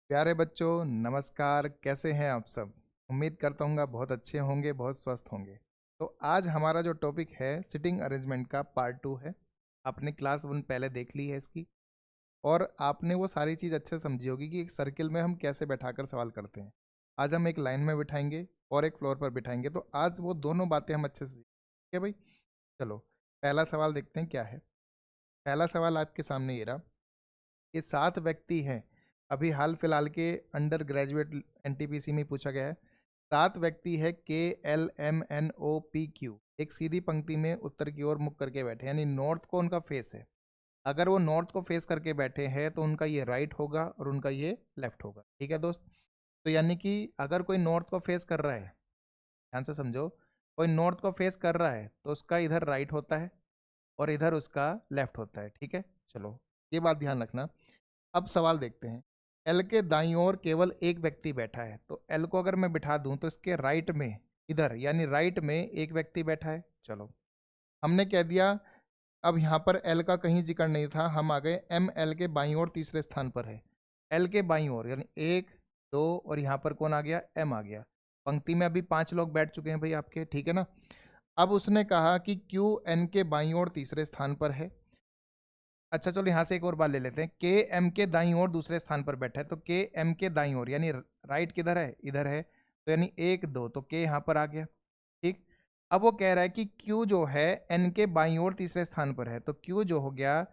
प्यारे बच्चों, नमस्कार। कैसे हैं आप सब? उम्मीद करता हूँ आप बहुत अच्छे होंगे, बहुत स्वस्थ होंगे। तो आज हमारा जो टॉपिक है सिटिंग अरेंजमेंट का पार्ट 2 है। आपने क्लास 1 पहले देख ली है इसकी, और आपने वो सारी चीज़ अच्छे से समझी होगी कि एक सर्किल में हम कैसे बैठाकर सवाल करते हैं। आज हम एक लाइन में बिठाएंगे और एक फ्लोर पर बिठाएंगे, तो आज वो दोनों बातें हम अच्छे से सीखेंगे। ठीक है भाई? चलो, पहला सवाल देखते हैं क्या है। पहला सवाल आपके सामने ये रहा कि 7 व्यक्ति हैं। अभी हाल फिलहाल के अंडर ग्रेजुएट एनटीपीसी में पूछा गया है। 7 व्यक्ति है KLMNOPQ, एक सीधी पंक्ति में उत्तर की ओर मुख करके बैठे, यानी नॉर्थ को उनका फेस है। अगर वो नॉर्थ को फेस करके बैठे हैं तो उनका ये राइट होगा और उनका ये लेफ्ट होगा। ठीक है दोस्त? तो यानी कि अगर कोई नॉर्थ को फेस कर रहा है, ध्यान से समझो, कोई नॉर्थ को फेस कर रहा है तो उसका इधर राइट होता है और इधर उसका लेफ्ट होता है। ठीक है, चलो ये बात ध्यान रखना। अब सवाल देखते हैं। एल के दाईं ओर केवल एक व्यक्ति बैठा है, तो एल को अगर मैं बिठा दूं तो इसके राइट में, इधर यानी राइट में एक व्यक्ति बैठा है। चलो, हमने कह दिया। अब यहाँ पर एल का कहीं जिक्र नहीं था, हम आ गए एम एल के बाईं ओर तीसरे स्थान पर है। एल के बाईं ओर यानी एक, दो, और यहाँ पर कौन आ गया? एम आ गया। पंक्ति में अभी 5 लोग बैठ चुके हैं भाई आपके, ठीक है ना। अब उसने कहा कि क्यू एन के बाईं ओर तीसरे स्थान पर है। अच्छा चलो, यहाँ से एक और बात ले लेते हैं। के एम के दाईं ओर दूसरे स्थान पर बैठा है, तो के एम के दाईं ओर यानी राइट किधर है? इधर है। तो यानी एक, दो, तो के यहाँ पर आ गया। ठीक। अब वो कह रहा है कि क्यू जो है एन के बाईं ओर तीसरे स्थान पर है, तो क्यू जो हो गया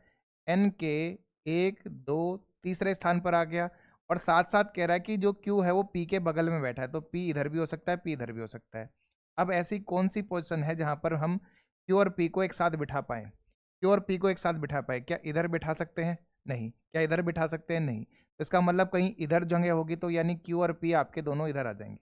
एन के एक, दो, तीसरे स्थान पर आ गया। और साथ साथ कह रहा है कि जो क्यू है वो पी के बगल में बैठा है, तो पी इधर भी हो सकता है, पी इधर भी हो सकता है। अब ऐसी कौन सी पोजिशन है जहां पर हम क्यू और पी को एक साथ बिठा पाए? क्यू और पी को एक साथ बिठा पाए? क्या इधर बिठा सकते हैं? नहीं। क्या इधर बिठा सकते हैं? नहीं। तो इसका मतलब कहीं इधर जगह होगी, तो यानी क्यू और पी आपके दोनों इधर आ जाएंगे।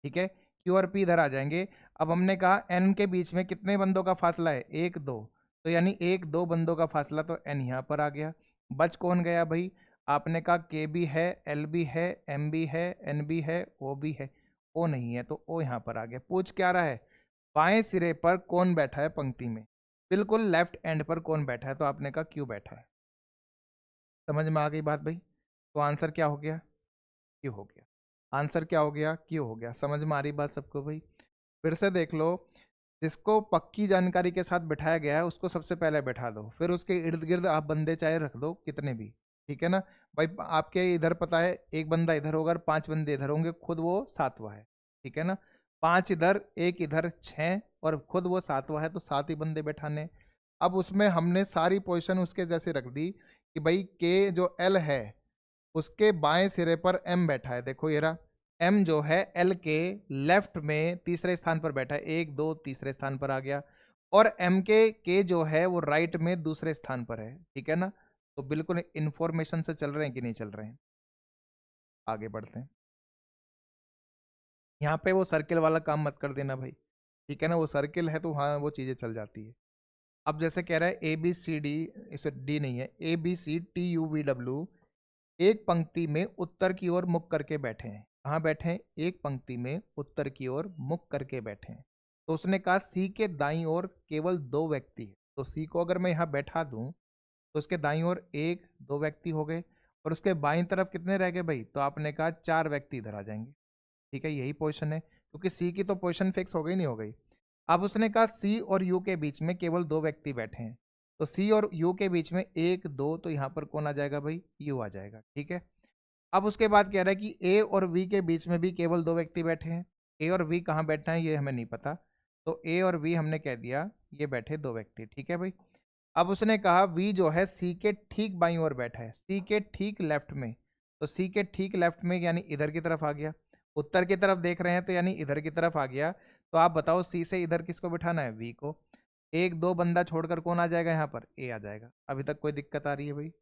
ठीक है, क्यू और पी इधर आ जाएंगे। अब हमने कहा एन के बीच में कितने बंदों का फासला है? एक, दो। तो यानी एक, दो बंदों का फासला, तो एन यहाँ पर आ गया। बच कौन गया भाई? आपने कहा के भी है, एल भी है, एम भी है, एन भी है, ओ भी है। ओ नहीं है, तो ओ यहाँ पर आ गया। पूछ क्या रहा है? बाएं सिरे पर कौन बैठा है पंक्ति में? बिल्कुल लेफ्ट एंड पर कौन बैठा है? तो आपने कहा क्यू बैठा है। समझ में आ गई बात भाई? तो आंसर क्या हो गया? क्यू हो गया। आंसर क्या हो गया? क्यू हो गया। समझ में आ रही बात सबको भाई? फिर से देख लो। जिसको पक्की जानकारी के साथ बिठाया गया है उसको सबसे पहले बैठा दो, फिर उसके इर्द गिर्द आप बंदे चाहे रख दो कितने भी। ठीक है ना भाई? आपके इधर पता है एक बंदा इधर होगा और 5 बंदे इधर होंगे, खुद वो सातवां है। ठीक है ना? 5 इधर, एक इधर, 6, और खुद वो सातवां है, तो 7 ही बंदे बैठाने। अब उसमें हमने सारी पोजीशन उसके जैसे रख दी कि भाई के जो एल है उसके बाएं सिरे पर एम बैठा है। देखो ये रहा, एम जो है एल के लेफ्ट में तीसरे स्थान पर बैठा है, एक, दो, तीसरे स्थान पर आ गया। और एम के जो है वो राइट में दूसरे स्थान पर है। ठीक है ना? तो बिल्कुल इंफॉर्मेशन से चल रहे हैं कि नहीं चल रहे हैं? आगे बढ़ते हैं। यहाँ पे वो सर्किल वाला काम मत कर देना भाई। ठीक है ना? वो सर्किल है तो वहाँ वो चीज़ें चल जाती है। अब जैसे कह रहा है ए बी सी डी, इसे डी नहीं है, ABCDUVW एक पंक्ति में उत्तर की ओर मुख करके बैठे हैं। कहाँ बैठे हैं? एक पंक्ति में उत्तर की ओर मुख करके बैठे हैं। तो उसने कहा सी के दाईं ओर केवल 2 व्यक्ति हैं। तो सी को अगर मैं यहाँ बैठा दूं तो उसके दाईं ओर एक, दो व्यक्ति हो गए, और उसके बाईं तरफ कितने रह गए भाई? तो आपने कहा 4 व्यक्ति इधर आ जाएंगे। ठीक है, यही पोजीशन है, क्योंकि सी की तो पोजीशन फिक्स हो गई, नहीं हो गई? अब उसने कहा सी और यू के बीच में केवल 2 व्यक्ति बैठे हैं। तो सी और यू के बीच में एक, दो, तो यहाँ पर कौन आ जाएगा भाई? यू आ जाएगा। ठीक है। अब उसके बाद कह रहा है कि ए और वी के बीच में भी केवल 2 व्यक्ति बैठे हैं। ए और वी कहाँ बैठना है ये हमें नहीं पता, तो ए और वी हमने कह दिया ये बैठे 2 व्यक्ति। ठीक है भाई? अब उसने कहा वी जो है सी के ठीक बाईं ओर बैठा है, सी के ठीक लेफ्ट में। तो सी के ठीक लेफ्ट में यानी इधर की तरफ आ गया। उत्तर की तरफ देख रहे हैं तो यानी इधर की तरफ आ गया। तो आप बताओ सी से इधर किसको बिठाना है? वी को। एक, दो बंदा छोड़कर कौन आ जाएगा यहाँ पर? ए आ जाएगा। अभी तक कोई दिक्कत आ रही है भाई?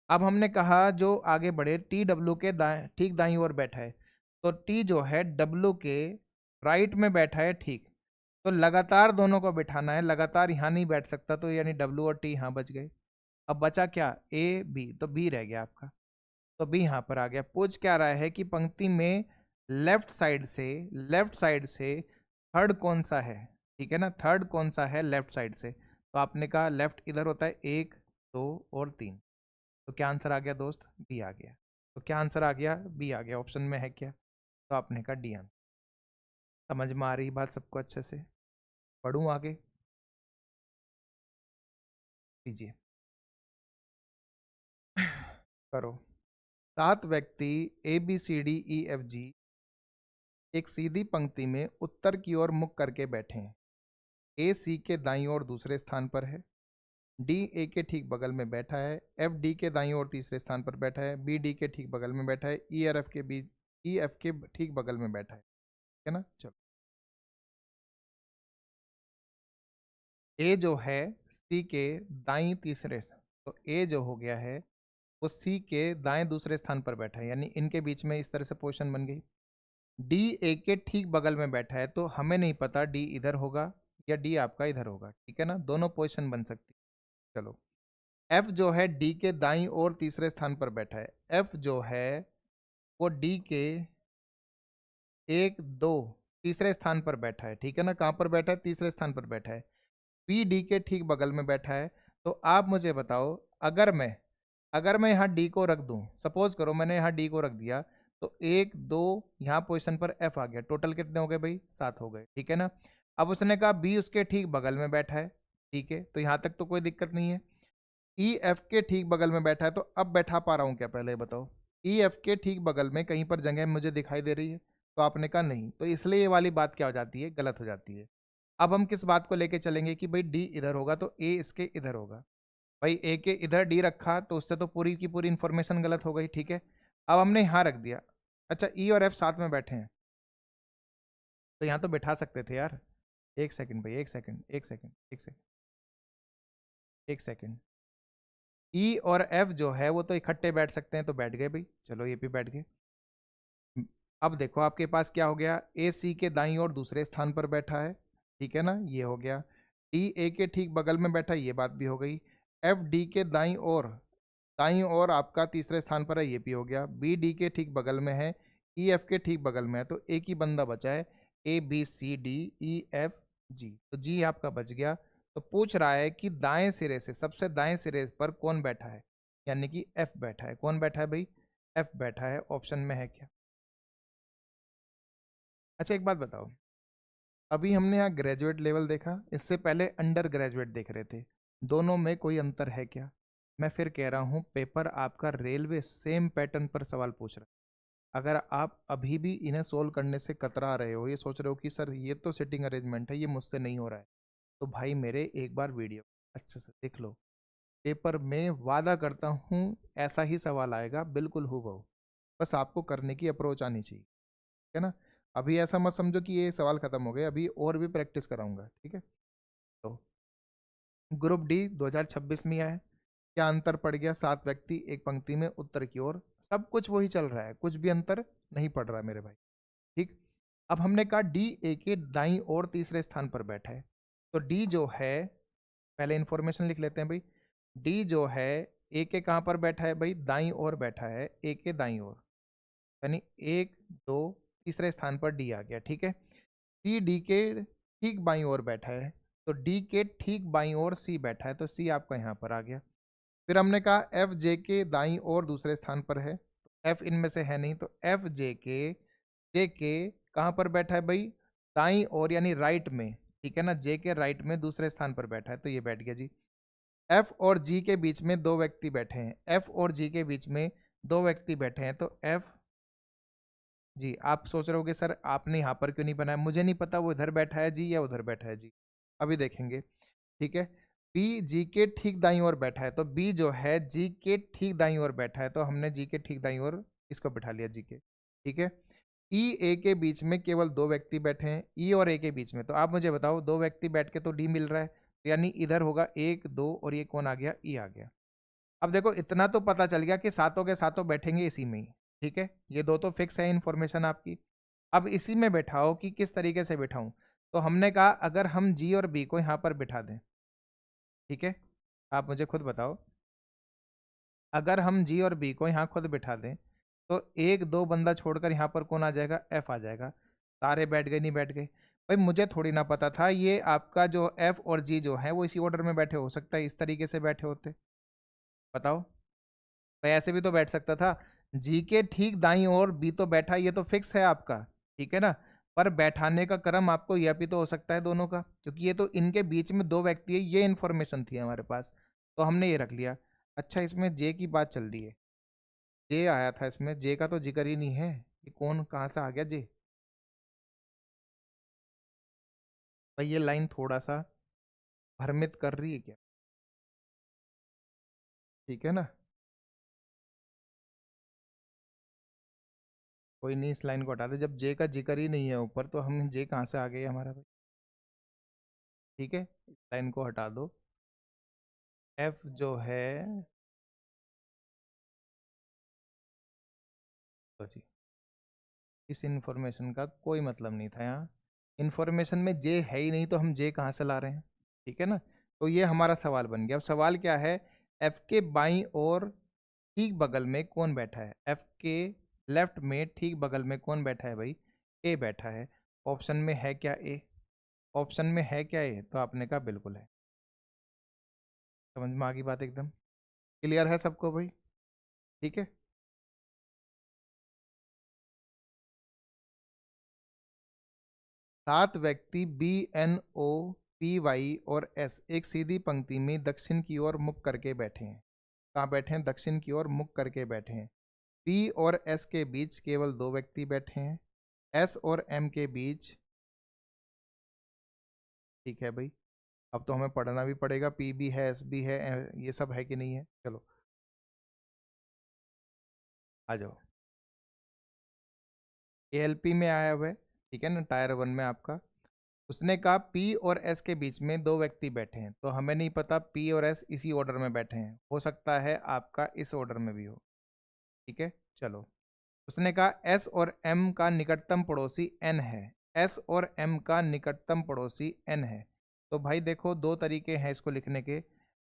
अब हमने कहा जो आगे बढ़े, टी डब्ल्यू के ठीक दाईं ओर बैठा है। तो टी जो है डब्ल्यू के राइट में बैठा है। ठीक। तो लगातार दोनों को बिठाना है, लगातार यहाँ नहीं बैठ सकता, तो यानी डब्ल्यू और टी यहाँ बच गए। अब बचा क्या? ए बी, तो बी रह गया आपका। तो बी यहाँ पर आ गया। पूछ क्या रहा है कि पंक्ति में लेफ्ट साइड से थर्ड कौन सा है? ठीक है ना? थर्ड कौन सा है लेफ्ट साइड से? तो आपने कहा लेफ्ट इधर होता है, एक, दो और तीन। तो क्या आंसर आ गया दोस्त? बी आ गया। तो क्या आंसर आ गया? बी आ गया। ऑप्शन में है क्या? तो आपने कहा डी आंसर। समझ में आ रही बात सबको अच्छे से? पढ़ूं आगे? लीजिए करो। 7 व्यक्ति A B C D E F G एक सीधी पंक्ति में उत्तर की ओर मुख करके बैठे हैं। ए सी के दाईं ओर दूसरे स्थान पर है, डी ए के ठीक बगल में बैठा है, एफ डी के दाईं ओर तीसरे स्थान पर बैठा है, बी डी के ठीक बगल में बैठा है, ई और एफ के बीच ई एफ के ठीक बगल में बैठा है ना? चलो, ए जो है सी के दाईं तीसरे, तो ए जो हो गया है वो सी के दाएं दूसरे स्थान पर बैठा है, यानी इनके बीच में इस तरह से पोजीशन बन गई। डी ए के ठीक बगल में बैठा है, तो हमें नहीं पता डी इधर होगा या डी आपका इधर होगा, ठीक है ना? दोनों पोजीशन बन सकती है। चलो, एफ जो है डी के दाईं ओर तीसरे स्थान पर बैठा है। एफ जो है वो डी के 1 2 तीसरे स्थान पर बैठा है, ठीक है ना? कहाँ पर बैठा है? तीसरे स्थान पर बैठा है। पी डी के ठीक बगल में बैठा है। तो आप मुझे बताओ, अगर मैं यहाँ डी को रख दूँ, सपोज करो मैंने यहाँ डी को रख दिया, तो 1 2 यहाँ पोजिशन पर एफ आ गया। टोटल कितने हो गए भाई? 7 हो गए, ठीक है ना? अब उसने कहा बी उसके ठीक बगल में बैठा है, ठीक है, तो यहाँ तक तो कोई दिक्कत नहीं है। ई एफ के ठीक बगल में बैठा है, तो अब बैठा पा रहा हूँ क्या? पहले बताओ। ई एफ के ठीक बगल में कहीं पर जगह मुझे दिखाई दे रही है? तो आपने कहा नहीं, तो इसलिए ये वाली बात क्या हो जाती है? गलत हो जाती है। अब हम किस बात को लेके चलेंगे कि भाई डी इधर होगा तो ए इसके इधर होगा। भाई ए के इधर डी रखा तो उससे तो पूरी की पूरी इंफॉर्मेशन गलत हो गई, ठीक है? अब हमने यहाँ रख दिया। अच्छा, ई और एफ साथ में बैठे हैं, तो यहाँ तो बैठा सकते थे यार। एक सेकंड भाई, एक सेकंड, एक सेकंड, एक सेकंड, एक सेकंड। ई और एफ जो है वो तो इकट्ठे बैठ सकते हैं, तो बैठ गए भाई। चलो, ये भी बैठ गए। अब देखो आपके पास क्या हो गया? ए सी के दाईं ओर दूसरे स्थान पर बैठा है, ठीक है ना? ये हो गया। डी ए के ठीक बगल में बैठा है, ये बात भी हो गई। एफ डी के दाईं ओर आपका तीसरे स्थान पर है, ये भी हो गया। बी डी के ठीक बगल में है, ई एफ के ठीक बगल में है, तो एक ही बंदा बचा है, A B C D E F G. तो जी आपका बच गया। तो पूछ रहा है कि दाएं सिरे से, सबसे दाएं सिरे पर कौन बैठा है? यानी कि एफ बैठा है। कौन बैठा है भाई? एफ बैठा है। ऑप्शन में है क्या? अच्छा, एक बात बताओ, अभी हमने यहाँ ग्रेजुएट लेवल देखा, इससे पहले अंडर ग्रेजुएट देख रहे थे, दोनों में कोई अंतर है क्या? मैं फिर कह रहा हूँ, पेपर आपका रेलवे सेम पैटर्न पर सवाल पूछ रहा है। अगर आप अभी भी इन्हें सोल्व करने से कतरा रहे हो, ये सोच रहे हो कि सर ये तो सिटिंग अरेंजमेंट है, ये मुझसे नहीं हो रहा है, तो भाई मेरे एक बार वीडियो अच्छे से देख लो। पेपर में वादा करता हूँ ऐसा ही सवाल आएगा, बिल्कुल हूबहू। बस आपको करने की अप्रोच आनी चाहिए, ठीक है ना? अभी ऐसा मत समझो कि ये सवाल खत्म हो गए, अभी और भी प्रैक्टिस कराऊंगा, ठीक है? तो ग्रुप डी 2026 में आया। क्या अंतर पड़ गया? 7 व्यक्ति एक पंक्ति में उत्तर की ओर, सब कुछ वही चल रहा है, कुछ भी अंतर नहीं पड़ रहा है मेरे भाई, ठीक? अब हमने कहा डी ए के दाईं ओर तीसरे स्थान पर बैठा है, तो डी जो है, पहले इंफॉर्मेशन लिख लेते हैं भाई। डी जो है ए के कहाँ पर बैठा है भाई? दाईं ओर बैठा है, ए के दाईं ओर, यानी 1 2 तीसरे स्थान पर डी आ गया, ठीक है? सी डी के ठीक बाईं ओर बैठा है, तो डी के ठीक बाईं ओर सी बैठा है, तो सी आपका यहाँ पर आ गया। फिर हमने कहा एफ जे के दाईं ओर दूसरे स्थान पर है, तो एफ इनमें से है नहीं, तो एफ जे के कहाँ पर बैठा है भाई? दाईं ओर, यानी राइट में, ठीक है ना? जे के राइट में दूसरे स्थान पर बैठा है, तो ये बैठ गया जी। एफ और जी के बीच में 2 व्यक्ति बैठे हैं, एफ और जी के बीच में 2 व्यक्ति बैठे हैं, तो एफ जी। आप सोच रहे होगे सर आपने यहाँ पर क्यों नहीं बनाया? मुझे नहीं पता वो इधर बैठा है जी या उधर बैठा है जी, अभी देखेंगे, ठीक है? बी जी के ठीक दाईं ओर बैठा है, तो बी जो है जी के ठीक दाईं ओर बैठा है, तो हमने जी के ठीक दाईं ओर इसको बैठा लिया, जी के, ठीक है? ई ए के बीच में केवल 2 व्यक्ति बैठे हैं, ई और ए के बीच में, तो आप मुझे बताओ 2 व्यक्ति बैठ के तो डी मिल रहा है, तो यानी इधर होगा 1 2, और ये कौन आ गया? ई आ गया। अब देखो इतना तो पता चल गया कि सातों के सातों बैठेंगे इसी में ही, ठीक है? ये 2 तो फिक्स है इन्फॉर्मेशन आपकी। अब इसी में बैठाओ कि किस तरीके से बैठाऊं, तो हमने कहा अगर हम जी और बी को यहाँ पर बिठा दें, ठीक है? आप मुझे खुद बताओ, अगर हम जी और बी को यहाँ खुद बिठा दें, तो 1 2 बंदा छोड़कर यहाँ पर कौन आ जाएगा? एफ आ जाएगा। सारे बैठ गए, नहीं बैठ गए? भाई मुझे थोड़ी ना पता था ये आपका जो एफ और जी जो है वो इसी ऑर्डर में बैठे, हो सकता है इस तरीके से बैठे होते, बताओ? भाई ऐसे भी तो बैठ सकता था, जी के ठीक दाईं ओर बी तो बैठा, ये तो फिक्स है आपका, ठीक है ना। पर बैठाने का क्रम आपको यह भी तो हो सकता है दोनों का, क्योंकि ये तो इनके बीच में दो व्यक्ति है, ये इन्फॉर्मेशन थी हमारे पास, तो हमने ये रख लिया। अच्छा, इसमें जे की बात चल रही है, जे आया था इसमें, जे का तो जिक्र ही नहीं है, कि कौन कहाँ से आ गया जे। भाई ये लाइन थोड़ा सा भ्रमित कर रही है क्या, ठीक है ना। कोई नहीं, इस लाइन को हटा दे, जब जे का जिक्र ही नहीं है ऊपर, तो हम जे कहाँ से आ गए हमारा भाई, ठीक है। इस लाइन को हटा दो। एफ जो है, तो जी इस इंफॉर्मेशन का कोई मतलब नहीं था यहाँ, इंफॉर्मेशन में जे है ही नहीं, तो हम जे कहाँ से ला रहे हैं, ठीक है ना। तो ये हमारा सवाल बन गया। अब सवाल क्या है, एफ के बाईं और ठीक बगल में कौन बैठा है, एफ के लेफ्ट में ठीक बगल में कौन बैठा है भाई, ए बैठा है। ऑप्शन में है क्या ए, ऑप्शन में है क्या ए, तो आपने कहा बिल्कुल है। समझ में आ गई बात, एकदम क्लियर है सबको भाई, ठीक है। 7 व्यक्ति B N O P Y और एस एक सीधी पंक्ति में दक्षिण की ओर मुख करके बैठे हैं। कहाँ बैठे हैं, दक्षिण की ओर मुख करके बैठे हैं। पी और एस के बीच केवल दो व्यक्ति बैठे हैं, एस और एम के बीच, ठीक है भाई। अब तो हमें पढ़ना भी पड़ेगा, पी भी है, एस भी है, ये सब है कि नहीं है। चलो आ जाओ, एएलपी में आया हुआ है, ठीक है ना, टायर वन में आपका। उसने कहा पी और एस के बीच में दो व्यक्ति बैठे हैं, तो हमें नहीं पता पी और एस इसी ऑर्डर में बैठे हैं, हो सकता है आपका इस ऑर्डर में भी हो, ठीक है। चलो, उसने कहा एस और एम का निकटतम पड़ोसी एन है, एस और एम का निकटतम पड़ोसी एन है। तो भाई देखो, दो तरीके हैं इसको लिखने के,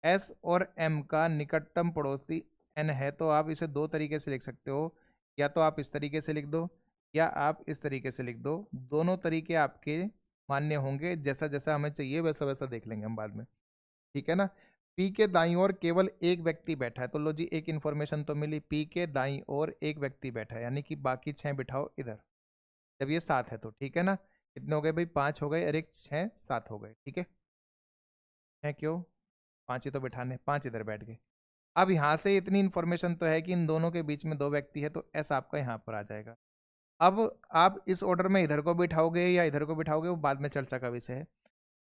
एस और एम का निकटतम पड़ोसी एन है, तो आप इसे दो तरीके से लिख सकते हो, या तो आप इस तरीके से लिख दो, या आप इस तरीके से लिख दो। दोनों तरीके आपके मान्य होंगे, जैसा जैसा हमें चाहिए वैसा वैसा देख लेंगे हम बाद में, ठीक है ना। पी के दाईं ओर केवल एक व्यक्ति बैठा है, तो लो जी एक इन्फॉर्मेशन तो मिली, पी के दाईं ओर एक व्यक्ति बैठा है, यानी कि बाकी 6 बिठाओ इधर। जब ये 7 है तो ठीक है ना, कितने हो गए भाई, 5 हो गए, अरे 6 7 हो गए, ठीक है क्यों, 5 ही तो बिठाने, 5 इधर बैठ गए। अब यहाँ से इतनी इन्फॉर्मेशन तो है कि इन दोनों के बीच में दो व्यक्ति है, तो एस आपका यहाँ पर आ जाएगा। अब आप इस ऑर्डर में इधर को बिठाओगे या इधर को बिठाओगे, वो बाद में चर्चा का विषय है।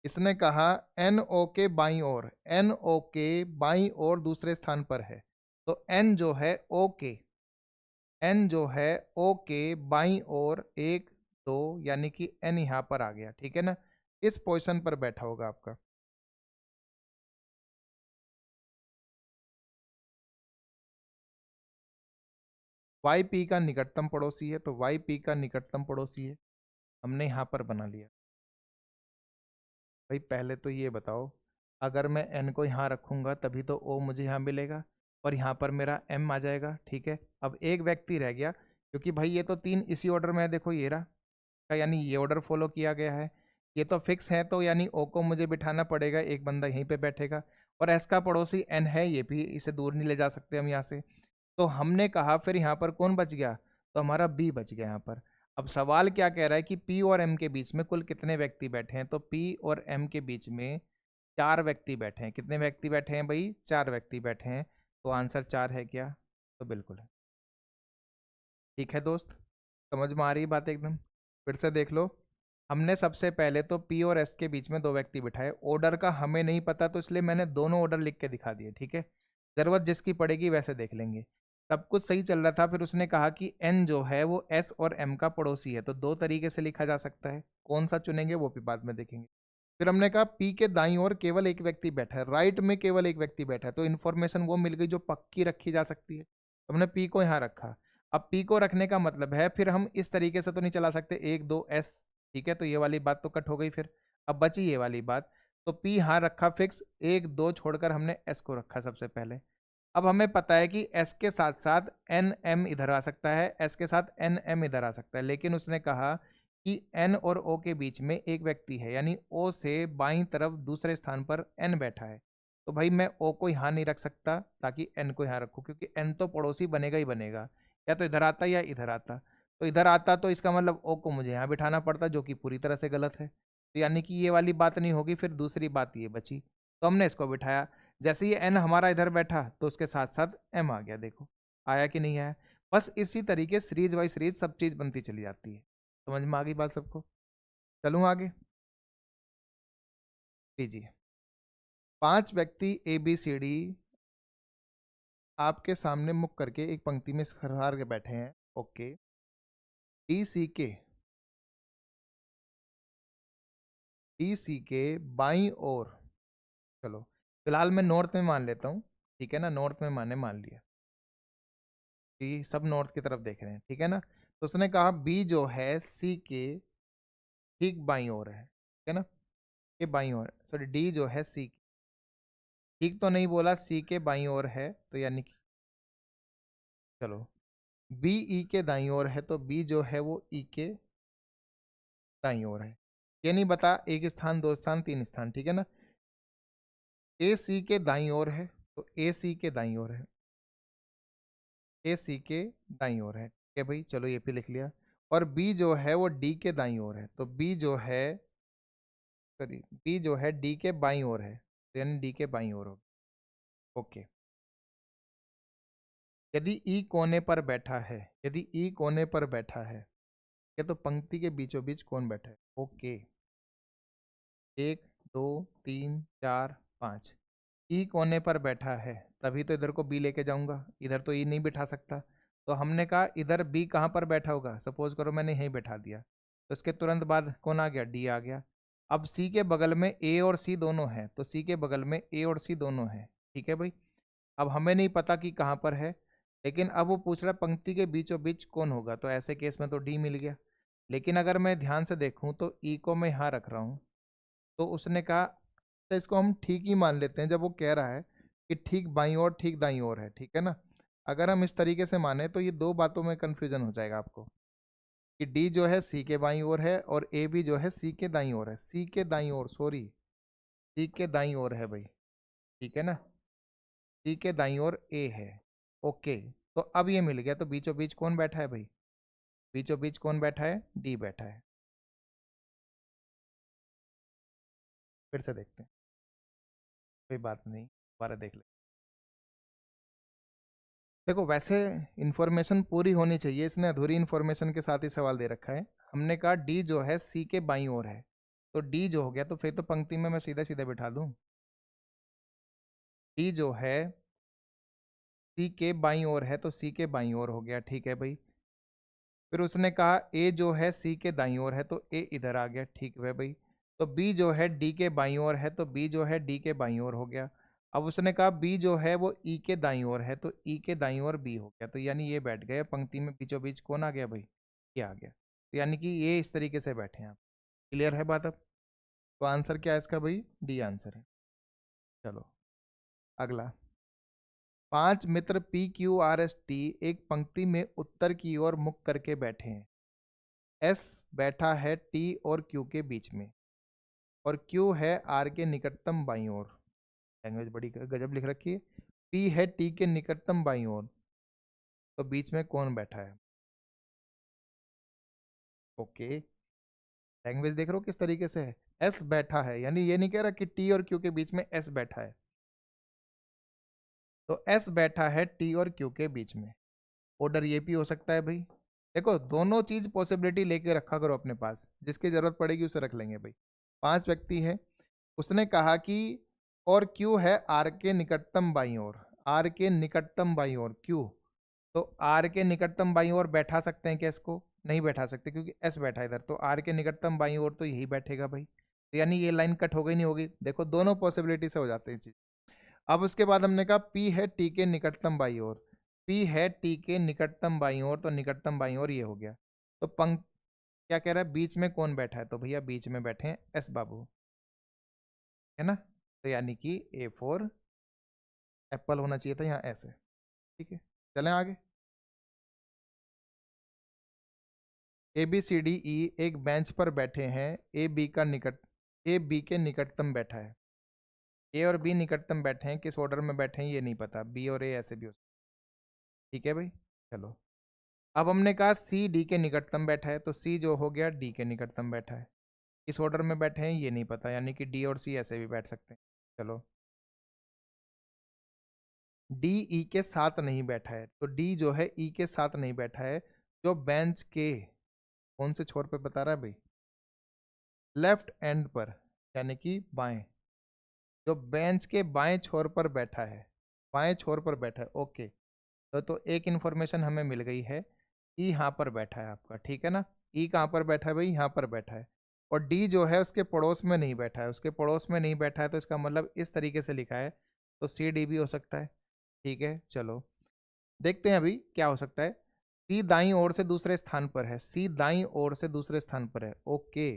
इसने कहा एन ओ के बाईं ओर, एन ओ के बाईं ओर दूसरे स्थान पर है, तो एन जो है ओ के, एन जो है ओ के बाईं ओर एक दो, यानी कि एन यहां पर आ गया, ठीक है ना, इस पोजीशन पर बैठा होगा आपका। वाई पी का निकटतम पड़ोसी है, तो वाई पी का निकटतम पड़ोसी है, हमने यहां पर बना लिया। भाई पहले तो ये बताओ, अगर मैं एन को यहाँ रखूंगा तभी तो ओ मुझे यहाँ मिलेगा, और यहाँ पर मेरा एम आ जाएगा, ठीक है। अब एक व्यक्ति रह गया, क्योंकि भाई ये तो 3 इसी ऑर्डर में है, देखो ये रहा, यानी ये ऑर्डर फॉलो किया गया है, ये तो फिक्स है, तो यानी ओ को मुझे बिठाना पड़ेगा, एक बंदा यहीं पे बैठेगा, और एस का पड़ोसी एन है, ये भी इसे दूर नहीं ले जा सकते हम यहाँ से। तो हमने कहा फिर यहाँ पर कौन बच गया, तो हमारा बी बच गया यहाँ पर। अब सवाल क्या कह रहा है कि पी और एम के बीच में कुल कितने व्यक्ति बैठे हैं, तो पी और एम के बीच में 4 व्यक्ति बैठे हैं। कितने व्यक्ति बैठे हैं भाई, 4 व्यक्ति बैठे हैं, तो आंसर 4 है क्या, तो बिल्कुल है, ठीक है दोस्त। समझ में आ रही बात एकदम, फिर से देख लो। हमने सबसे पहले तो पी और एस के बीच में दो व्यक्ति बिठाए, ऑर्डर का हमें नहीं पता, तो इसलिए मैंने दोनों ऑर्डर लिख के दिखा दिए, ठीक है। जरूरत जिसकी पड़ेगी वैसे देख लेंगे। सब कुछ सही चल रहा था, फिर उसने कहा कि एन जो है वो एस और एम का पड़ोसी है, तो दो तरीके से लिखा जा सकता है, कौन सा चुनेंगे वो भी बाद में देखेंगे। फिर हमने कहा पी के दाईं ओर केवल एक व्यक्ति बैठा है, राइट में केवल एक व्यक्ति बैठा है, तो इन्फॉर्मेशन वो मिल गई जो पक्की रखी जा सकती है, तो हमने पी को यहाँ रखा। अब पी को रखने का मतलब है फिर हम इस तरीके से तो नहीं चला सकते, एक दो एस, ठीक है, तो ये वाली बात तो कट हो गई। फिर अब बची ये वाली बात, तो पी यहाँ रखा फिक्स, एक दो छोड़कर हमने एस को रखा सबसे पहले। अब हमें पता है कि एस के साथ साथ एन एम इधर आ सकता है, एस के साथ एन एम इधर आ सकता है, लेकिन उसने कहा कि एन और ओ के बीच में एक व्यक्ति है, यानी ओ से बाईं तरफ दूसरे स्थान पर एन बैठा है, तो भाई मैं ओ को यहाँ नहीं रख सकता ताकि एन को यहाँ रखूँ, क्योंकि एन तो पड़ोसी बनेगा ही बनेगा, या तो इधर आता या इधर आता। तो इधर आता तो इसका मतलब ओ को मुझे यहाँ बिठाना पड़ता, जो कि पूरी तरह से गलत है। तो यानी कि ये वाली बात नहीं होगी, फिर दूसरी बात ये बची, तो हमने इसको बिठाया। जैसे ये एन हमारा इधर बैठा तो उसके साथ साथ एम आ गया, देखो आया कि नहीं आया। बस इसी तरीके सीरीज बाई सीरीज सब चीज़ बनती चली जाती है। समझ में आ गई बात सबको? चलूँ आगे? लीजिए, 5 व्यक्ति ए बी सी डी आपके सामने मुख करके एक पंक्ति में खड़े के बैठे हैं। ओके। डी सी के बाईं ओर, चलो फिलहाल मैं नॉर्थ में मान लेता हूँ, ठीक है ना, नॉर्थ में मान लिया कि सब नॉर्थ की तरफ देख रहे हैं, ठीक है ना। तो उसने कहा बी जो है सी के ठीक बाईं ओर है, ठीक है ना, के बाईं ओर, सॉरी डी जो है सी की, ठीक तो नहीं बोला, सी के बाईं ओर है, तो यानी कि चलो बी ई के दाईं ओर है, तो बी जो है वो ई के दाईं ओर है। ये नहीं बता एक स्थान, दो स्थान, तीन स्थान, ठीक है ना। ए सी के दाईं ओर है, तो ए सी के दाईं ओर है, ए सी के दाईं ओर है, ठीक है भाई, चलो ये भी लिख लिया। और बी जो है वो डी के दाईं ओर है, तो बी जो है, सॉरी बी जो है डी के बाईं ओर है, तो यानी डी के बाईं ओर होगी। ओके। यदि ई कोने पर बैठा है, यदि ई कोने पर बैठा है, ये तो पंक्ति के बीचों बीच कौन बैठा है? ओके, 1 2 3 4 5, ई कोने पर बैठा है, तभी तो इधर को बी लेके जाऊंगा, इधर तो ई नहीं बिठा सकता। तो हमने कहा इधर बी कहाँ पर बैठा होगा, सपोज करो मैंने यहीं बैठा दिया, तो इसके तुरंत बाद कौन आ गया? डी आ गया। अब सी के बगल में ए और सी दोनों है, तो सी के बगल में ए और सी दोनों है, ठीक है भाई। अब हमें नहीं पता कि कहाँ पर है, लेकिन अब वो पूछ रहा है पंक्ति के बीचों बीच कौन होगा, तो ऐसे केस में तो डी मिल गया। लेकिन अगर मैं ध्यान से देखूं तो ई को मैं यहाँ रख रहा हूँ, तो उसने कहा, तो इसको हम ठीक ही मान लेते हैं, जब वो कह रहा है कि ठीक बाईं ओर ठीक दाईं ओर है, ठीक है ना। अगर हम इस तरीके से माने तो ये दो बातों में कन्फ्यूजन हो जाएगा आपको, कि डी जो है सी के बाईं ओर है और ए भी जो है सी के दाईं ओर है, सी के दाईं ओर, सॉरी सी के दाईं ओर है भाई, ठीक है ना, सी के दाईं ओर ए है। ओके, तो अब ये मिल गया, तो बीचों बीच कौन बैठा है भाई? बीचों बीच कौन बैठा है? डी बैठा है। फिर से देखते हैं, कोई बात नहीं, दोबारा देख ले। देखो वैसे इन्फॉर्मेशन पूरी होनी चाहिए, इसने अधूरी इन्फॉर्मेशन के साथ ही सवाल दे रखा है। हमने कहा डी जो है सी के बाईं ओर है, तो डी जो हो गया, तो फिर तो पंक्ति में मैं सीधा सीधा बिठा दूं, डी जो है सी के बाईं ओर है, तो सी के बाईं ओर हो गया, ठीक है भाई। फिर उसने कहा ए जो है सी के दाईं ओर है, तो ए इधर आ गया, ठीक है भाई। तो बी जो है डी के बाईं ओर है, तो बी जो है डी के बाईं ओर हो गया। अब उसने कहा बी जो है वो ई के दाईं ओर है, तो ई के दाईं ओर बी हो गया, तो यानी ये बैठ गए पंक्ति में बीचों बीच, कौन आ गया भाई? ये आ गया। तो यानी कि ये इस तरीके से बैठे हैं आप। क्लियर है बात अब? तो आंसर क्या है इसका भाई? डी आंसर है। चलो अगला, 5 मित्र P Q R S T एक पंक्ति में उत्तर की ओर मुख करके बैठे हैं। एस बैठा है टी और क्यू के बीच में, और क्यू है आर के निकटतम बाईं ओर। लैंग्वेज बड़ी गजब लिख रखी है। पी है टी के निकटतम बाईं ओर, तो बीच में कौन बैठा है? ओके, लैंग्वेज देख रहे हो किस तरीके से है। एस बैठा है, यानी ये नहीं कह रहा कि टी और क्यू के बीच में एस बैठा है, तो एस बैठा है टी और क्यू के बीच में। ऑर्डर ये भी हो सकता है भाई। देखो दोनों चीज पॉसिबिलिटी लेके रखा करो अपने पास, जिसकी जरूरत पड़ेगी उसे रख लेंगे भाई। 5 व्यक्ति है, उसने कहा कि और क्यू है आर के निकटतम बाईं ओर, आर के निकटतम बाईं ओर क्यू, तो आर के निकटतम बाईं ओर बैठा सकते हैं क्या इसको? नहीं बैठा सकते, क्योंकि एस बैठा है इधर, तो आर के निकटतम बाईं ओर तो यही बैठेगा भाई, तो यानी ये लाइन कट हो गई, नहीं होगी। देखो दोनों पॉसिबिलिटी से हो जाते हैं चीज। अब उसके बाद हमने कहा पी है टी के निकटतम बाईं ओर, पी है टी के निकटतम बाईं ओर, तो निकटतम बाईं ओर ये हो गया। तो पंक क्या कह रहा है, बीच में कौन बैठा है? तो भैया बीच में बैठे हैं एस बाबू, है ना। तो यानी कि ए फोर एप्पल होना चाहिए था, यहाँ एस है, ठीक है। चलें आगे। ए बी सी डी ई एक बेंच पर बैठे हैं, ए बी के निकटतम बैठा है। ए और बी निकटतम बैठे हैं, किस ऑर्डर में बैठे हैं ये नहीं पता, बी और ए ऐसे भी हो सकते, ठीक है भाई। चलो अब हमने कहा सी डी के निकटतम बैठा है, तो सी जो हो गया डी के निकटतम बैठा है। किस ऑर्डर में बैठे हैं ये नहीं पता, यानी कि डी और सी ऐसे भी बैठ सकते हैं। चलो, डी ई के साथ नहीं बैठा है, तो डी जो है ई के साथ नहीं बैठा है। जो बेंच के कौन से छोर पे बता रहा है भाई? लेफ्ट एंड पर, यानी कि बाएं। जो बेंच के बाएं छोर पर बैठा है, बाएं छोर पर बैठा है, ओके। तो एक इन्फॉर्मेशन हमें मिल गई है, ई यहाँ पर बैठा है आपका, ठीक है ना। ई कहाँ पर बैठा है भाई? यहाँ पर बैठा है। और डी जो है उसके पड़ोस में नहीं बैठा है, उसके पड़ोस में नहीं बैठा है, तो इसका मतलब इस तरीके से लिखा है, तो सी डी भी हो सकता है। ठीक है, चलो देखते हैं अभी क्या हो सकता है। सी दाईं ओर से दूसरे स्थान पर है, सी दाईं ओर से दूसरे स्थान पर है, ओके।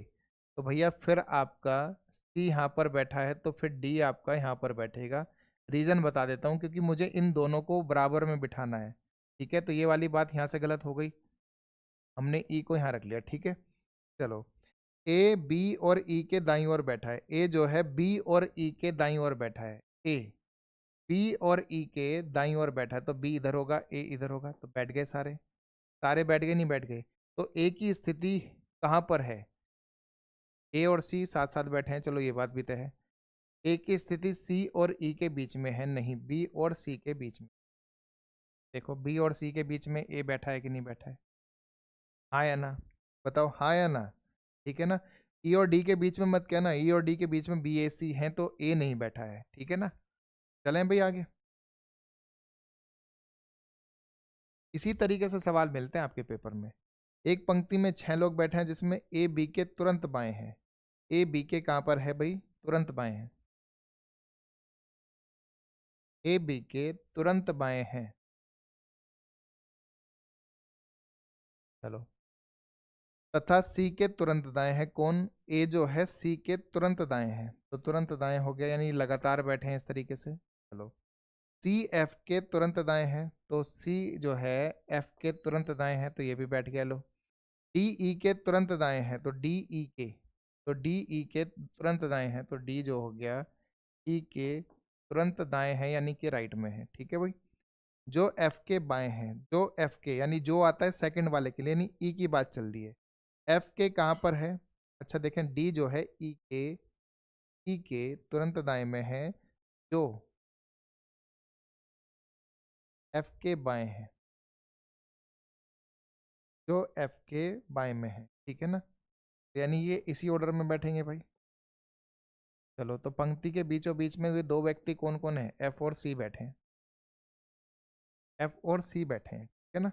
तो भैया फिर आपका सी यहाँ पर बैठा है, तो फिर डी आपका यहाँ पर बैठेगा। रीज़न बता देता हूँ, क्योंकि मुझे इन दोनों को बराबर में बिठाना है। ठीक है, तो ये वाली बात यहाँ से गलत हो गई, हमने ई को यहाँ रख लिया। ठीक है, चलो, ए बी और ई के दाईं ओर बैठा है। ए जो है बी और ई के दाईं ओर बैठा है। ए बी और ई के दाईं ओर बैठा है, तो बी इधर होगा, ए इधर होगा, तो बैठ गए सारे। सारे बैठ गए, नहीं बैठ गए? तो ए की स्थिति कहाँ पर है? ए और सी साथ साथ बैठे हैं, चलो ये बात भी तय है। ए की स्थिति सी और ई के बीच में है, नहीं, बी और सी के बीच में। देखो, बी और सी के बीच में ए बैठा है कि नहीं बैठा है? हाँ या ना? बताओ, हाँ या ना? ठीक है ना। ई और डी के बीच में मत कहना, ई और डी के बीच में बी ए सी है, तो ए नहीं बैठा है। ठीक है ना, चलें भाई आगे। इसी तरीके से सवाल मिलते हैं आपके पेपर में। एक पंक्ति में 6 लोग बैठे हैं, जिसमें ए बी के तुरंत बाएं हैं। ए बी के कहाँ पर है भाई? तुरंत बाएं हैं। ए बी के तुरंत बाएं हैं। चलो, तथा सी के तुरंत दाएं है कौन? ए जो है सी के तुरंत दाएं है, तो तुरंत दाएं हो गया, यानी लगातार बैठे हैं इस तरीके से। चलो, सी एफ के तुरंत दाएं है, तो सी जो है एफ के तुरंत दाएं है, तो ये भी बैठ गया। लो, डी ई के तुरंत दाएं है, तो डी ई के, तो डी ई के तुरंत दाएं है, तो डी जो हो गया ई के तुरंत दाएं है, यानी कि राइट में है। ठीक है भाई। जो एफ के बाएं हैं, जो एफ के यानी जो आता है सेकंड वाले के लिए, यानी ई की बात चल रही है। एफ के कहाँ पर है? अच्छा देखें, डी जो है ई के तुरंत दाएं में है, जो एफ के बाएं है, जो एफ के बाएं में है। ठीक है ना, यानी ये इसी ऑर्डर में बैठेंगे भाई। चलो, तो पंक्ति के बीचों बीच में वे दो व्यक्ति कौन कौन है? एफ और सी बैठे हैं, एफ और सी बैठे हैं। ठीक है ना,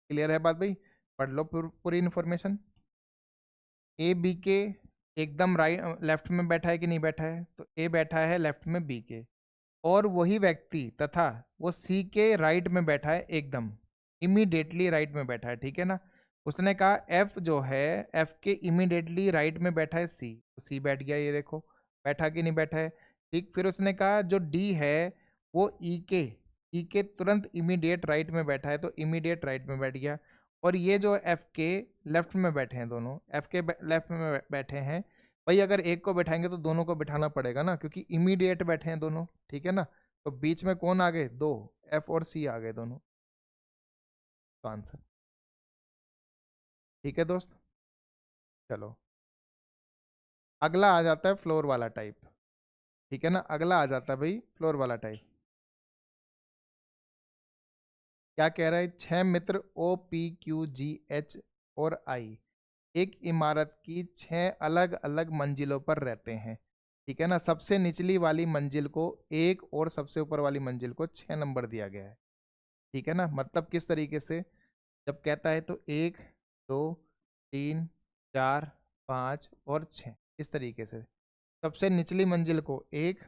क्लियर है बात भाई? पढ़ लो पूरी इन्फॉर्मेशन। ए बी के एकदम राइट लेफ्ट में बैठा है कि नहीं बैठा है? तो ए बैठा है लेफ्ट में बी के, और वही व्यक्ति तथा वो सी के राइट में बैठा है, एकदम इमीडिएटली राइट में बैठा है। ठीक है ना, उसने कहा एफ जो है एफ के इमीडिएटली राइट में बैठा है सी, तो सी बैठ गया, ये देखो बैठा कि नहीं बैठा है। ठीक, फिर उसने कहा जो डी है वो ई के तुरंत इमीडिएट राइट में बैठा है, तो इमीडिएट राइट में बैठ गया। और ये जो एफ के लेफ्ट में बैठे हैं, दोनों एफ के लेफ्ट में बैठे हैं भाई। अगर एक को बैठाएंगे तो दोनों को बिठाना पड़ेगा ना, क्योंकि इमीडिएट बैठे हैं दोनों। ठीक है ना, तो बीच में कौन आ गए? दो, एफ और सी आ गए दोनों, तो आंसर। ठीक है दोस्त, चलो अगला आ जाता है फ्लोर वाला टाइप। ठीक है ना, अगला आ जाता है भाई फ्लोर वाला टाइप। क्या कह रहा है? 6 मित्र O P Q G H और आई एक इमारत की 6 अलग अलग मंजिलों पर रहते हैं। ठीक है ना, सबसे निचली वाली मंजिल को 1 और सबसे ऊपर वाली मंजिल को 6 नंबर दिया गया है। ठीक है ना, मतलब किस तरीके से? जब कहता है तो 1 2 3 4 5 और 6, इस तरीके से सबसे निचली मंजिल को 1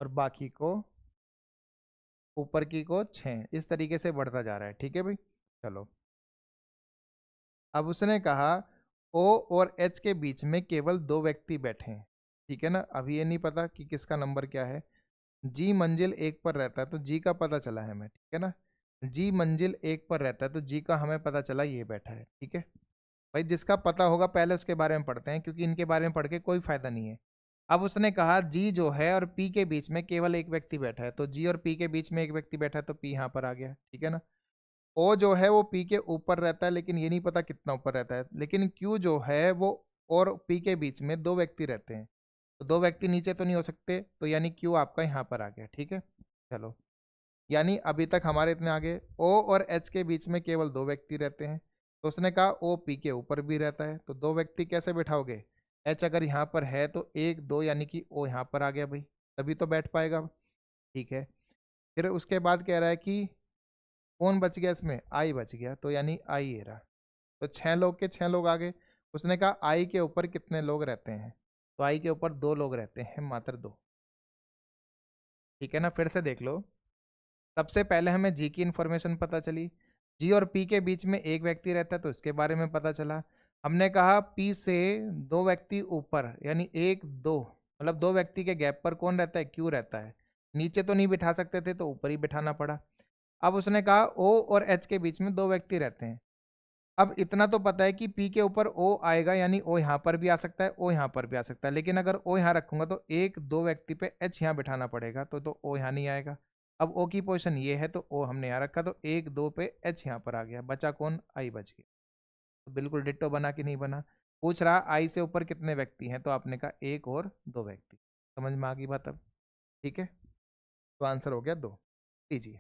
और बाकी को ऊपर की को 6, इस तरीके से बढ़ता जा रहा है। ठीक है भाई, चलो अब उसने कहा ओ और एच के बीच में केवल 2 व्यक्ति बैठे हैं। ठीक है ना, अभी ये नहीं पता कि किसका नंबर क्या है। जी मंजिल 1 पर रहता है, तो जी का पता चला है हमें। ठीक है ना, जी मंजिल 1 पर रहता है, तो जी का हमें पता चला ये बैठा है। ठीक है भाई, जिसका पता होगा पहले उसके बारे में पढ़ते हैं, क्योंकि इनके बारे में पढ़ के कोई फायदा नहीं है। अब उसने कहा जी जो है और पी के बीच में केवल एक व्यक्ति बैठा है, तो जी और पी के बीच में एक व्यक्ति बैठा है तो पी यहाँ पर आ गया, ठीक है ना। ओ जो है वो पी के ऊपर रहता है, लेकिन ये नहीं पता कितना ऊपर रहता है, लेकिन क्यू जो है वो और पी के बीच में दो व्यक्ति रहते हैं, तो दो व्यक्ति नीचे तो नहीं हो सकते, तो यानी क्यू आपका यहाँ पर आ गया, ठीक है। चलो, यानी अभी तक हमारे इतने आगे ओ और एच के बीच में केवल दो व्यक्ति रहते हैं, तो उसने कहा ओ पी के ऊपर भी रहता है, तो दो व्यक्ति कैसे बैठाओगे, एच अगर यहाँ पर है तो एक दो, यानी कि ओ यहाँ पर आ गया भाई, तभी तो बैठ पाएगा, ठीक है। फिर उसके बाद कह रहा है कि कौन बच गया इसमें, आई बच गया, तो यानी आई ये रहा, तो 6 लोग के 6 लोग आ गए। उसने कहा आई के ऊपर कितने लोग रहते हैं, तो आई के ऊपर 2 लोग रहते हैं, मात्र 2, ठीक है ना। फिर से देख लो, सबसे पहले हमें जी की इंफॉर्मेशन पता चली, जी और पी के बीच में एक व्यक्ति रहता है तो इसके बारे में पता चला। हमने कहा पी से दो व्यक्ति ऊपर, यानी एक दो, मतलब दो व्यक्ति के गैप पर कौन रहता है, क्यू रहता है, नीचे तो नहीं बिठा सकते थे तो ऊपर ही बिठाना पड़ा। अब उसने कहा ओ और एच के बीच में दो व्यक्ति रहते हैं, अब इतना तो पता है कि पी के ऊपर ओ आएगा, यानी ओ यहाँ पर भी आ सकता है, ओ यहाँ पर भी आ सकता है, लेकिन अगर ओ यहाँ रखूंगा तो एक दो व्यक्ति पे एच यहाँ बिठाना पड़ेगा, तो ओ यहाँ नहीं आएगा। अब ओ की पोजीशन ये है तो ओ हमने यहाँ रखा, तो एक दो पे एच यहाँ पर आ गया, बचा कौन, आई बच गया। तो बिल्कुल डिट्टो बना कि नहीं बना। पूछ रहा आई से ऊपर कितने व्यक्ति हैं, तो आपने कहा एक और दो व्यक्ति। समझ में आ गई बात अब, ठीक है। तो आंसर हो गया 2। लीजिए,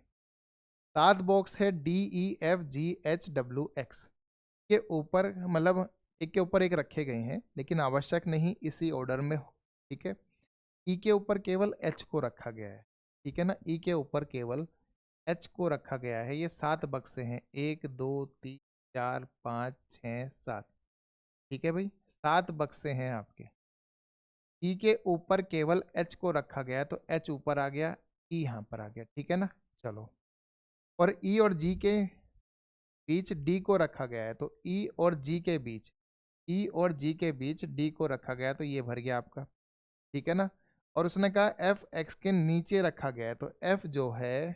7 बॉक्स है डी ई एफ जी एच डब्ल्यू एक्स के ऊपर, मतलब एक के ऊपर एक रखे गए हैं, लेकिन आवश्यक नहीं इसी ऑर्डर में हो, ठीक है। ई के ऊपर केवल एच को रखा गया है, ठीक है ना, ई के ऊपर केवल एच को रखा गया है। ये 7 बक्से हैं, 1 2 3 4 5 6 7, ठीक है भाई, 7 बक्से हैं आपके। ई के ऊपर केवल एच को रखा गया है, तो एच ऊपर आ गया, ई यहाँ पर आ गया, ठीक है ना। चलो, और ई और जी के बीच डी को रखा गया है, तो ई और जी के बीच, ई और जी के बीच डी को रखा गया, तो ये भर गया आपका, ठीक है ना। और उसने कहा एफ एक्स के नीचे रखा गया है, तो एफ जो है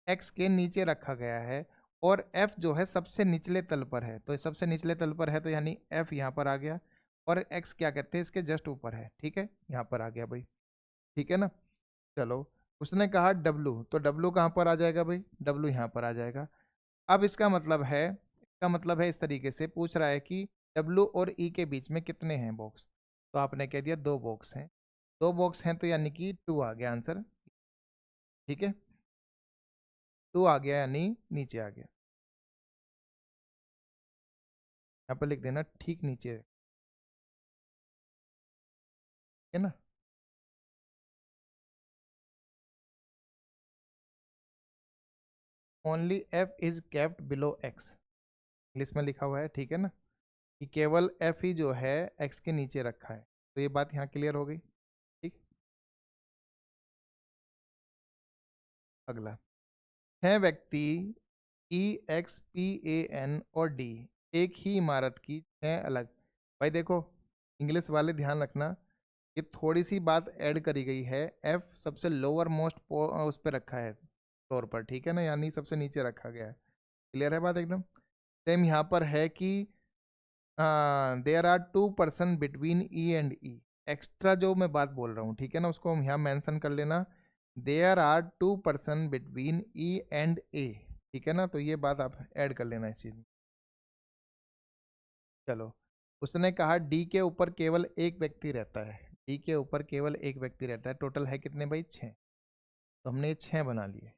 एक्स के नीचे रखा गया है, और एफ जो है सबसे निचले तल पर है, तो सबसे निचले तल पर है तो यानी एफ यहाँ पर आ गया, और एक्स क्या कहते हैं इसके जस्ट ऊपर है, ठीक है, यहाँ पर आ गया भाई, ठीक है ना। चलो, उसने कहा डब्लू, तो डब्लू कहाँ पर आ जाएगा भाई, डब्लू यहाँ पर आ जाएगा। अब इसका मतलब है इस तरीके से पूछ रहा है कि डब्लू और ई के बीच में कितने हैं बॉक्स, तो आपने कह दिया 2 बॉक्स हैं, 2 बॉक्स हैं, तो यानी कि 2 आ गया आंसर, ठीक है, 2 आ गया यानी नीचे आ गया, यहाँ पर लिख देना ठीक नीचे, है ना। Only F is kept below x, English में लिखा हुआ है, ठीक है ना, कि केवल एफ ही जो है एक्स के नीचे रखा है, तो ये बात यहाँ क्लियर हो गई, ठीक। अगला, 6 व्यक्ति ई एक्स पी ए एन और डी एक ही इमारत की 6 अलग, भाई देखो इंग्लिश वाले ध्यान रखना, ये थोड़ी सी बात ऐड करी गई है, एफ सबसे लोअर मोस्ट उस पर रखा है फ्लोर पर, ठीक है ना, यानी सबसे नीचे रखा गया है, क्लियर है बात एकदम। सेम यहाँ पर है कि there are 2 person between E and E, extra जो मैं बात बोल रहा हूँ, ठीक है ना, उसको हम यहाँ मेंशन कर लेना, there are 2 person between E and A, ठीक है ना, तो ये बात आप ऐड कर लेना इस चीज़ में। चलो, उसने कहा डी के ऊपर केवल एक व्यक्ति रहता है, डी के ऊपर केवल एक व्यक्ति रहता है, टोटल है कितने भाई, 6, तो हमने ये 6 बना लिए,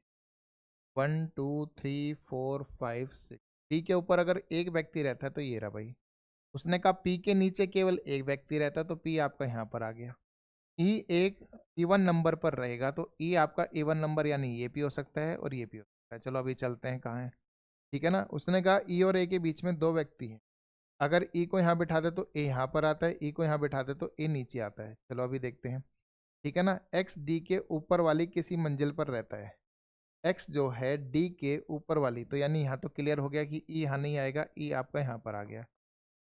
1 2 3 4 5 6, डी के ऊपर अगर एक व्यक्ति रहता है तो ये रहा भाई। उसने कहा पी के नीचे केवल एक व्यक्ति रहता है, तो पी आपका यहाँ पर आ गया। ई एक इवन नंबर पर रहेगा, तो ई आपका इवन नंबर, यानी ये भी हो सकता है और ये भी हो सकता है। चलो अभी चलते हैं कहाँ है, ठीक है ना। उसने कहा ई और ए के बीच में दो व्यक्ति हैं, अगर ई को यहाँ बिठा दे तो ए यहाँ पर आता है, ई को यहाँ बिठा दे तो ए नीचे आता है। चलो अभी देखते हैं, ठीक है ना। एक्स डी के ऊपर वाली किसी मंजिल पर रहता है, एक्स जो है डी के ऊपर वाली, तो यानी यहाँ तो क्लियर हो गया कि ई यहाँ नहीं आएगा, ई आपका यहाँ पर आ गया।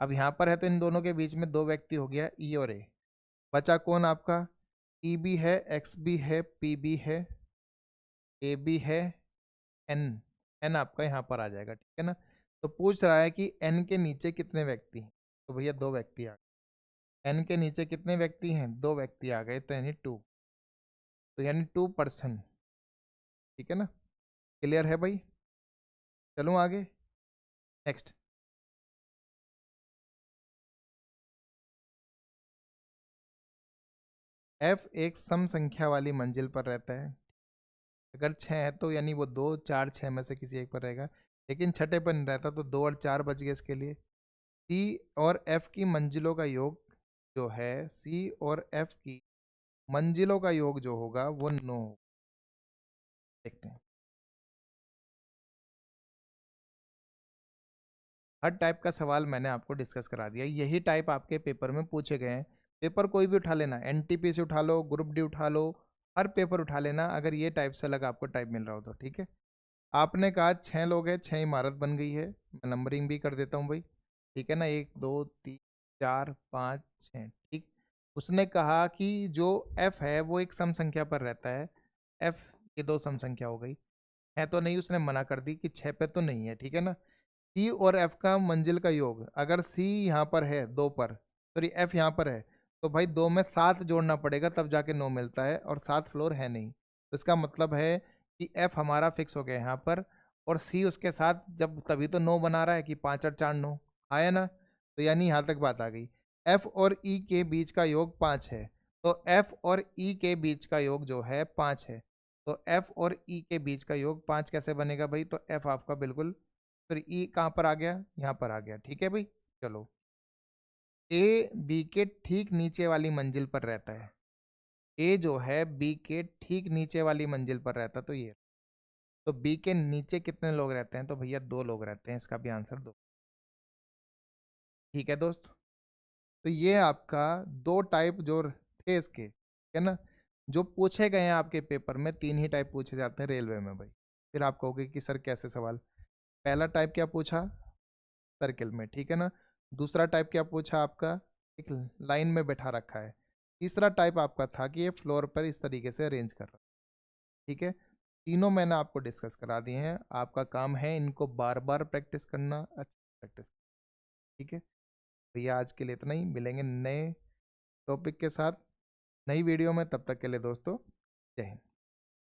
अब यहाँ पर है तो इन दोनों के बीच में दो व्यक्ति हो गया, ई और ए, बचा कौन आपका, ई भी है, एक्स भी है, पी भी है, ए भी है, एन, एन आपका यहाँ पर आ जाएगा, ठीक है ना। तो पूछ रहा है कि एन के नीचे कितने व्यक्ति हैं, तो भैया 2 व्यक्ति आ गए, एन के नीचे कितने व्यक्ति हैं, 2 व्यक्ति आ गए, तो यानी 2, तो यानी 2%। ठीक है ना, क्लियर है भाई? चलूँ आगे, नेक्स्ट। एफ एक सम संख्या वाली मंजिल पर रहता है। अगर 6 है तो यानी वो 2, 4, 6 में से किसी एक पर रहेगा, लेकिन छठे पर नहीं रहता, तो 2 और 4 बच गए इसके लिए। सी और एफ की मंजिलों का योग जो है, सी और एफ की मंजिलों का योग जो होगा वो 9। देखते हैं। हर टाइप का सवाल मैंने आपको डिस्कस करा दिया, यही टाइप आपके पेपर में पूछे गए हैं। पेपर कोई भी उठा लेना, एनटीपीसी उठा लो, ग्रुप डी उठा लो, हर पेपर उठा लेना, अगर ये टाइप से अलग आपको टाइप मिल रहा हो तो। ठीक है, आपने कहा 6 लोग हैं, 6 इमारत बन गई है, मैं नंबरिंग भी कर देता हूँ भाई। ठीक है ना, 1 2 3 4 5 6। ठीक, उसने कहा कि जो एफ है वो एक सम संख्या पर रहता है। एफ ये 2 सम संख्या हो गई है, तो नहीं, उसने मना कर दी कि 6 पे तो नहीं है। ठीक है ना, सी और एफ का मंजिल का योग, अगर सी यहाँ पर है 2 पर, सॉरी एफ यहाँ पर है, तो भाई 2 में 7 जोड़ना पड़ेगा तब जाके 9 मिलता है, और 7 फ्लोर है नहीं, तो इसका मतलब है कि एफ हमारा फिक्स हो गया यहाँ पर, और सी उसके साथ जब, तभी तो 9 बना रहा है कि 5 और 4 9 आया ना, तो यानी यहाँ तक बात आ गई। एफ और ई के बीच का योग 5 है, तो एफ और ई के बीच का योग जो है 5 है, तो एफ और ई के बीच का योग 5 कैसे बनेगा भाई, तो एफ आपका बिल्कुल, फिर ई कहाँ पर आ गया, यहाँ पर आ गया। ठीक है भाई, चलो। ए बी के ठीक नीचे वाली मंजिल पर रहता है। ए जो है बी के ठीक नीचे वाली मंजिल पर रहता है, तो ये, तो बी के नीचे कितने लोग रहते हैं, तो भैया 2 लोग रहते हैं, इसका भी आंसर 2। ठीक है दोस्त, तो ये आपका 2 टाइप जो थे इसके, है ना, जो पूछे गए हैं आपके पेपर में, 3 ही टाइप पूछे जाते हैं रेलवे में भाई। फिर आप कहोगे कि सर कैसे सवाल, पहला टाइप क्या पूछा, सर्किल में, ठीक है ना, दूसरा टाइप क्या पूछा आपका, एक लाइन में बैठा रखा है, तीसरा टाइप आपका था कि ये फ्लोर पर इस तरीके से अरेंज कर रहा है। ठीक है, तीनों मैंने आपको डिस्कस करा दिए हैं, आपका काम है इनको बार बार प्रैक्टिस करना, अच्छी प्रैक्टिस। ठीक है भैया, आज के लिए इतना ही, मिलेंगे नए टॉपिक के साथ नई वीडियो में, तब तक के लिए दोस्तों जय हिंद।